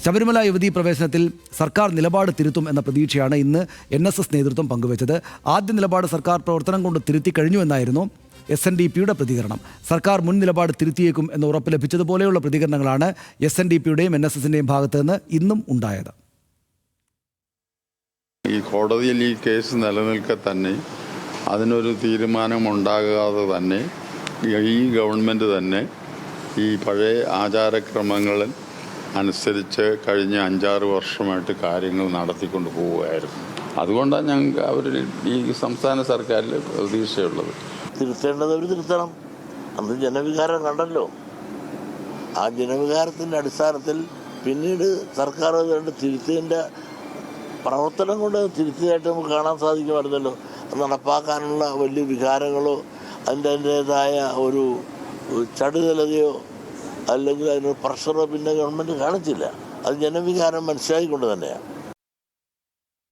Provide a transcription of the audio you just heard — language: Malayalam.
ശബരിമല യുവതീ പ്രവേശനത്തിൽ സർക്കാർ നിലപാട് തിരുത്തും എന്ന പ്രതീക്ഷയാണ് ഇന്ന് NSS നേതൃത്വം പങ്കുവച്ചത്. ആദ്യ നിലപാട് സർക്കാർ പ്രവർത്തനം കൊണ്ട് തിരുത്തി കഴിഞ്ഞു എന്നായിരുന്നു SNDPയുടെ പ്രതികരണം. സർക്കാർ മുൻ നിലപാട് തിരുത്തിയേക്കും എന്ന് ഉറപ്പ് ലഭിച്ചതുപോലെയുള്ള പ്രതികരണങ്ങളാണ് SNDPയുടെയും NSSന്റെയും ഭാഗത്ത് നിന്ന് ഇന്നും ഉണ്ടായത്. ഈ കോടതിയിൽ ഈ കേസ് നിലനിൽക്കെ തന്നെ അതിനൊരു തീരുമാനമുണ്ടാകാതെ തന്നെ ഈ ഗവൺമെൻറ് തന്നെ ഈ പഴയ ആചാരക്രമങ്ങളിൽ അനുസരിച്ച് കഴിഞ്ഞ 5-6 വർഷമായിട്ട് കാര്യങ്ങൾ നടത്തിക്കൊണ്ട് പോവുകയായിരുന്നു. അതുകൊണ്ടാണ് ഞങ്ങൾക്ക് ഈ സംസ്ഥാന സർക്കാരിൽ പ്രതീക്ഷയുള്ളത്. തിരുത്തേണ്ടത് അവർ തിരുത്തണം. അന്ന് ജനവികാരം കണ്ടല്ലോ. ആ ജനവികാരത്തിൻ്റെ അടിസ്ഥാനത്തിൽ പിന്നീട് സർക്കാർ തിരുത്തിയതിൻ്റെ പ്രവർത്തനം കൊണ്ട് തിരുത്തിയായിട്ട് നമുക്ക് കാണാൻ സാധിക്കുമായിരുന്നല്ലോ. അത് നടപ്പാക്കാനുള്ള വലിയ വികാരങ്ങളോ അതിൻ്റെതായ ഒരു ചടുതലതയോ അല്ലെങ്കിൽ അതിനൊരു പ്രഷറോ പിന്നെ ഗവൺമെൻറ് കാണിച്ചില്ല. അത് ജനവികാരം മനസ്സിലാക്കിക്കൊണ്ട് തന്നെയാണ്.